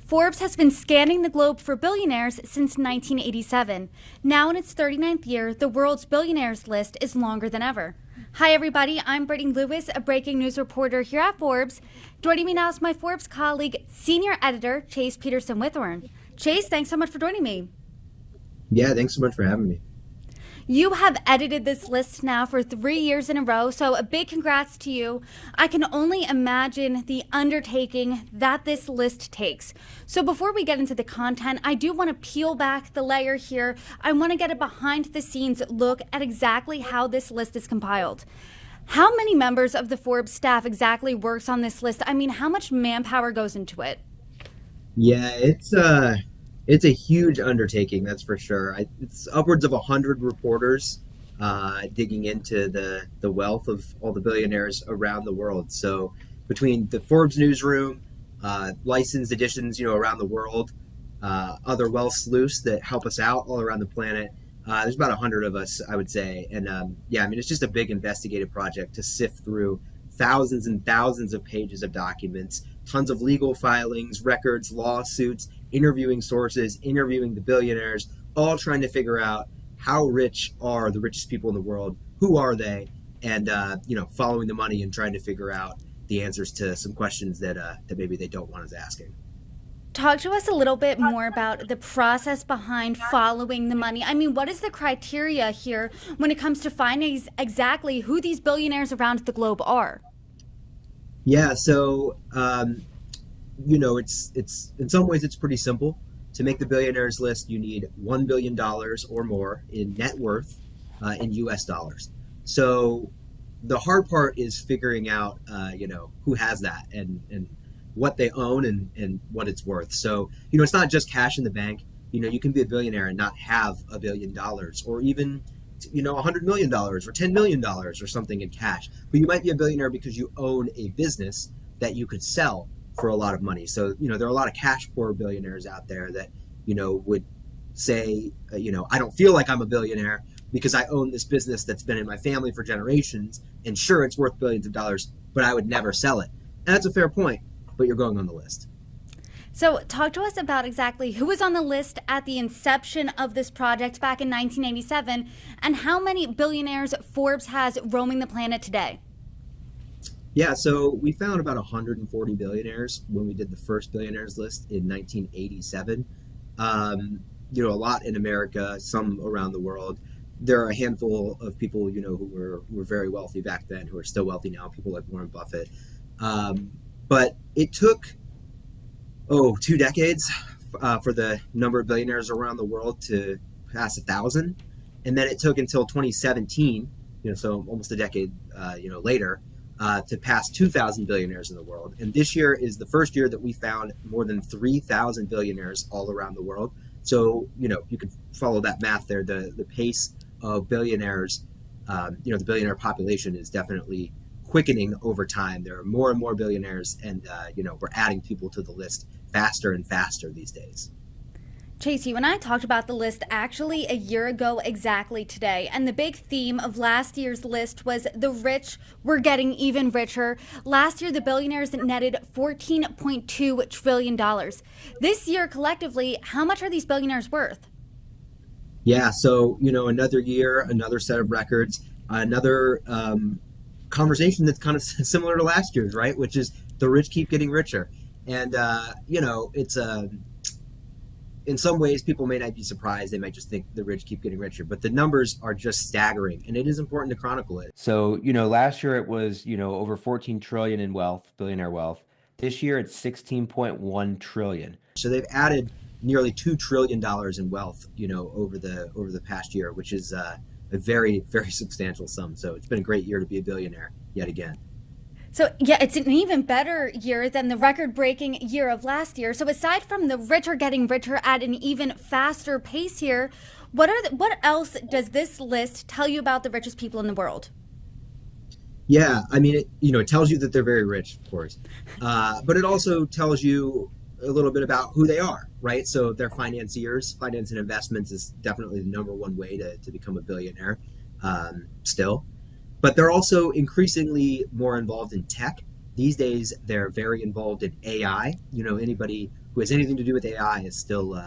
Forbes has been scanning the globe for billionaires since 1987. Now in its 39th year, the world's billionaires list is longer than ever. Hi everybody, I'm Brittany Lewis, a breaking news reporter here at Forbes. Joining me now is my Forbes colleague, senior editor Chase Peterson-Withorn. Chase, thanks so much for joining me. Yeah, thanks so much for having me. You have edited this list now for 3 years in a row, so a big congrats to you. I can only imagine the undertaking that this list takes. So before we get into the content, I do want to peel back the layer here. I want to get a behind the scenes look at exactly how this list is compiled. How many members of the Forbes staff exactly works on this list? I mean, how much manpower goes into it? Yeah, it's a huge undertaking, that's for sure. It's upwards of 100 reporters digging into the wealth of all the billionaires around the world. So between the Forbes newsroom, licensed editions, around the world, other wealth sleuths that help us out all around the planet. There's about 100 of us, I would say. And it's just a big investigative project to sift through thousands and thousands of pages of documents, tons of legal filings, records, lawsuits, interviewing sources, interviewing the billionaires, all trying to figure out how rich are the richest people in the world, who are they, and following the money and trying to figure out the answers to some questions that maybe they don't want us asking. Talk to us a little bit more about the process behind following the money. I mean, what is the criteria here when it comes to finding exactly who these billionaires around the globe are? Yeah, so it's in some ways it's pretty simple. To make the billionaires list, you need $1 billion or more in net worth in US dollars. So the hard part is figuring out who has that and what they own and what it's worth. So it's not just cash in the bank. You can be a billionaire and not have $1 billion or even $100 million or $10 million or something in cash. But you might be a billionaire because you own a business that you could sell for a lot of money. So, there are a lot of cash poor billionaires out there that, would say, I don't feel like I'm a billionaire because I own this business that's been in my family for generations. And sure, it's worth billions of dollars, but I would never sell it. And that's a fair point, but you're going on the list. So talk to us about exactly who was on the list at the inception of this project back in 1987 and how many billionaires Forbes has roaming the planet today. Yeah, so we found about 140 billionaires when we did the first billionaires list in 1987. A lot in America, some around the world. There are a handful of people, who were very wealthy back then, who are still wealthy now, people like Warren Buffett. But it took 2 decades for the number of billionaires around the world to pass 1,000, and then it took until 2017, so almost a decade, later, to pass 2,000 billionaires in the world. And this year is the first year that we found more than 3,000 billionaires all around the world. So you can follow that math there. The pace of billionaires, the billionaire population is definitely quickening over time. There are more and more billionaires, and we're adding people to the list faster and faster these days. Chase, you and I talked about the list actually a year ago exactly today, and the big theme of last year's list was the rich were getting even richer. Last year, the billionaires netted $14.2 trillion. This year, collectively, how much are these billionaires worth? Yeah, so another year, another set of records, another conversation that's kind of similar to last year's, right? Which is the rich keep getting richer. And, it's in some ways, people may not be surprised. They might just think the rich keep getting richer, but the numbers are just staggering, and it is important to chronicle it. So, last year it was, over 14 trillion in wealth, billionaire wealth. This year it's 16.1 trillion. So they've added nearly $2 trillion in wealth, over the past year, which is a very, very substantial sum. So it's been a great year to be a billionaire yet again. So, yeah, it's an even better year than the record-breaking year of last year. So aside from the rich are getting richer at an even faster pace here, what else does this list tell you about the richest people in the world? Yeah, I mean, it tells you that they're very rich, of course, but it also tells you a little bit about who they are, right? So they're financiers. Finance and investments is definitely the number one way to become a billionaire still. But they're also increasingly more involved in tech These days, they're very involved in AI. Anybody who has anything to do with AI is still,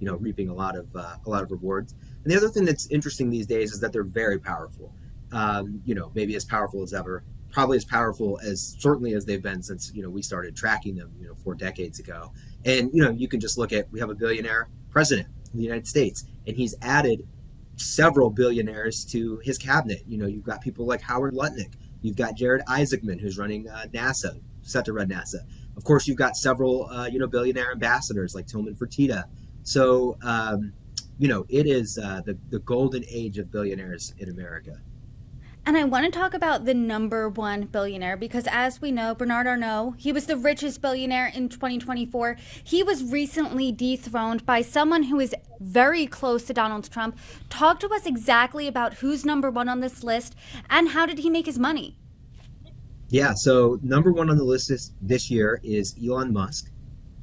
reaping a lot of rewards. And the other thing that's interesting these days is that they're very powerful. Maybe as powerful as ever, probably as powerful as certainly as they've been since we started tracking them 4 decades ago. And you can just look at, we have a billionaire president in the United States, and he's added several billionaires to his cabinet. You've got people like Howard Lutnick. You've got Jared Isaacman, who's running NASA, set to run NASA. Of course, you've got several, billionaire ambassadors like Tillman Fertitta. So, it is the golden age of billionaires in America. And I want to talk about the number one billionaire because, as we know, Bernard Arnault, he was the richest billionaire in 2024. He was recently dethroned by someone who is very close to Donald Trump. Talk to us exactly about who's number one on this list and how did he make his money? Yeah, so number one on the list this year is Elon Musk.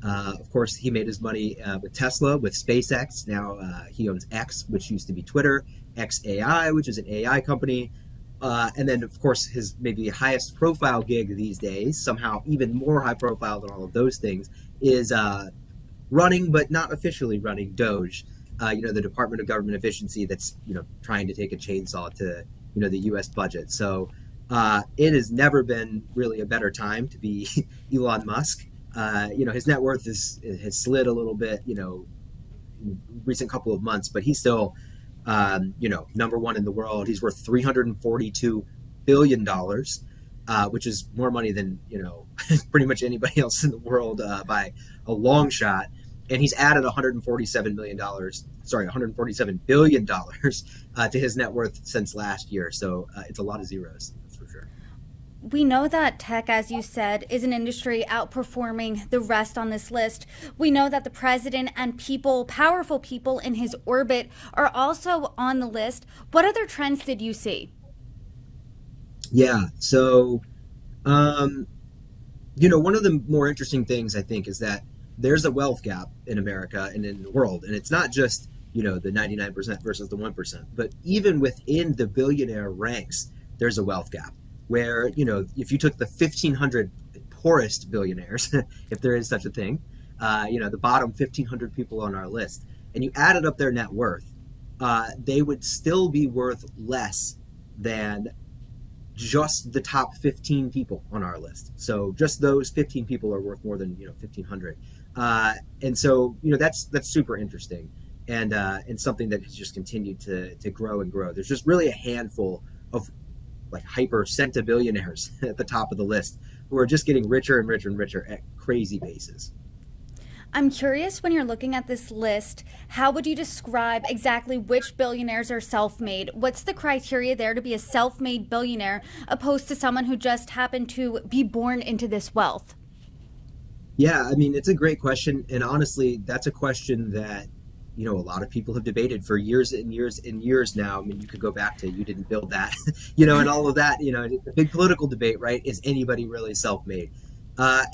Of course, he made his money with Tesla, with SpaceX. Now he owns X, which used to be Twitter, XAI, which is an AI company. And then, of course, his maybe highest profile gig these days, somehow even more high profile than all of those things, is running, but not officially running, Doge, the Department of Government Efficiency that's, trying to take a chainsaw to, the U.S. budget. So it has never been really a better time to be Elon Musk. His net worth has slid a little bit, in recent couple of months, but he's still number one in the world. He's worth $342 billion, which is more money than, pretty much anybody else in the world by a long shot. And he's added $147 billion to his net worth since last year. So it's a lot of zeros, that's for sure. We know that tech, as you said, is an industry outperforming the rest on this list. We know that the president and powerful people in his orbit are also on the list. What other trends did you see? Yeah, so, one of the more interesting things, I think, is that there's a wealth gap in America and in the world. And it's not just, the 99% versus the 1%, but even within the billionaire ranks, there's a wealth gap. Where, if you took the 1,500 poorest billionaires, if there is such a thing, the bottom 1,500 people on our list, and you added up their net worth, they would still be worth less than just the top 15 people on our list. So just those 15 people are worth more than, 1,500. And so, that's super interesting and something that has just continued to grow and grow. There's just really a handful of like hyper centibillionaires at the top of the list who are just getting richer and richer and richer at crazy paces. I'm curious, when you're looking at this list, how would you describe exactly which billionaires are self-made? What's the criteria there to be a self-made billionaire opposed to someone who just happened to be born into this wealth? Yeah, I mean, it's a great question. And honestly, that's a question that a lot of people have debated for years and years and years now. I mean, you could go back to You Didn't Build That, and all of that, the big political debate, right? Is anybody really self-made? I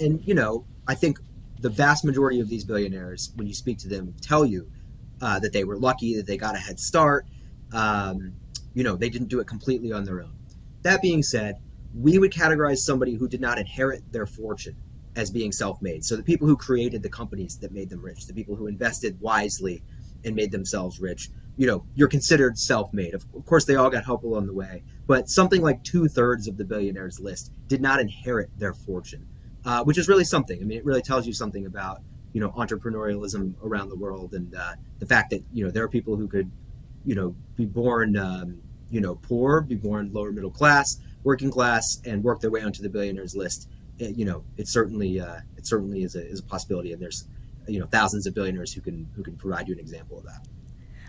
think the vast majority of these billionaires, when you speak to them, tell you that they were lucky, that they got a head start. They didn't do it completely on their own. That being said, we would categorize somebody who did not inherit their fortune as being self-made. So the people who created the companies that made them rich, the people who invested wisely and made themselves rich, you're considered self-made. Of course, they all got help along the way, but something like 2/3 of the billionaires list did not inherit their fortune, which is really something. I mean, it really tells you something about, entrepreneurialism around the world and the fact that, there are people who could, be born, poor, be born lower middle class, working class, and work their way onto the billionaires list. It certainly is a possibility, and there's thousands of billionaires who can provide you an example of that.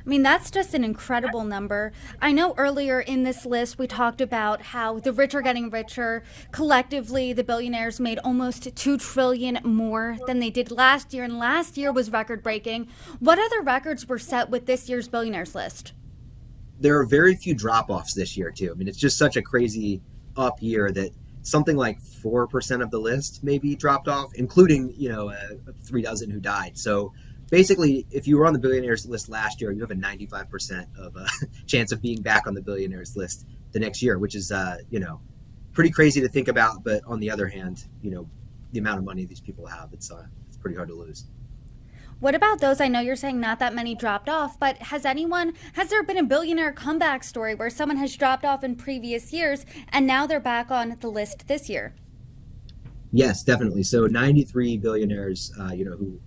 I mean, that's just an incredible number. I know earlier in this list we talked about how the rich are getting richer. Collectively, the billionaires made almost $2 trillion more than they did last year, and last year was record-breaking. What other records were set with this year's billionaires list? There are very few drop-offs this year, too. I mean, it's just such a crazy up year that something like 4% of the list maybe dropped off, including, 3 dozen who died. So basically, if you were on the billionaires list last year, you have a 95% of a chance of being back on the billionaires list the next year, which is, pretty crazy to think about. But on the other hand, the amount of money these people have, it's pretty hard to lose. What about those? I know you're saying not that many dropped off, but has there been a billionaire comeback story where someone has dropped off in previous years and now they're back on the list this year? Yes, definitely. So 93 billionaires, who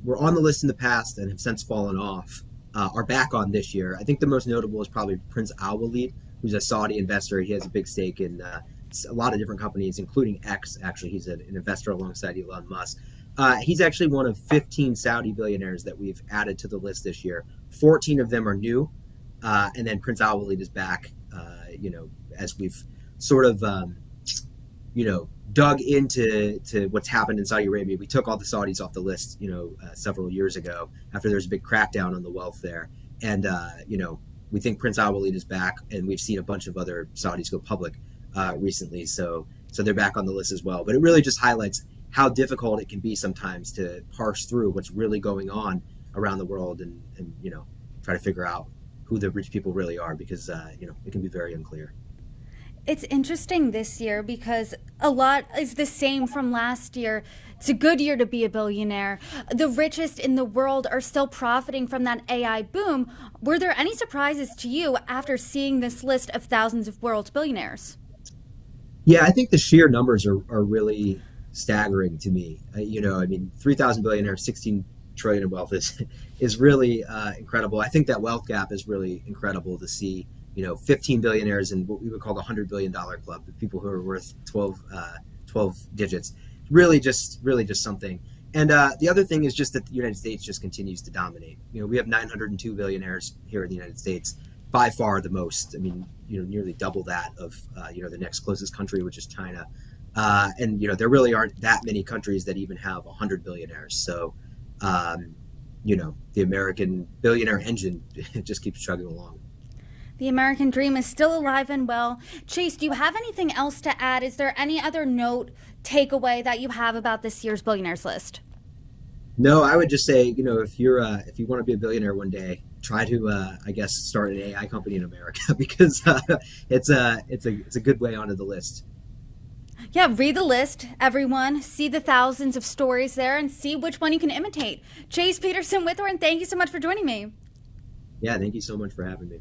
were on the list in the past and have since fallen off, are back on this year. I think the most notable is probably Prince Al-Walid, who's a Saudi investor. He has a big stake in a lot of different companies, including X. Actually, he's an investor alongside Elon Musk. He's actually one of 15 Saudi billionaires that we've added to the list this year. 14 of them are new, and then Prince Al-Walid is back. As we've sort of, dug into what's happened in Saudi Arabia. We took all the Saudis off the list, several years ago after there was a big crackdown on the wealth there, and we think Prince Al-Walid is back, and we've seen a bunch of other Saudis go public recently, so they're back on the list as well. But it really just highlights how difficult it can be sometimes to parse through what's really going on around the world and try to figure out who the rich people really are, because it can be very unclear. It's interesting this year because a lot is the same from last year. It's a good year to be a billionaire. The richest in the world are still profiting from that AI boom. Were there any surprises to you after seeing this list of thousands of world's billionaires? Yeah, I think the sheer numbers are really staggering to me. 3,000 billionaires, 16 trillion in wealth is really incredible. I think that wealth gap is really incredible to see. 15 billionaires in what we would call the $100 billion club, the people who are worth 12 digits. Really just something. And the other thing is just that the United States just continues to dominate. We have 902 billionaires here in the United States, by far the most. I mean, nearly double that of the next closest country, which is China. And there really aren't that many countries that even have 100 billionaires. So, the American billionaire engine just keeps chugging along. The American dream is still alive and well. Chase, do you have anything else to add? Is there any other takeaway that you have about this year's billionaires list? No, I would just say, if you want to be a billionaire one day, try to, start an AI company in America because it's a good way onto the list. Yeah, read the list, everyone. See the thousands of stories there and see which one you can imitate. Chase Peterson Withorn, thank you so much for joining me. Yeah, thank you so much for having me.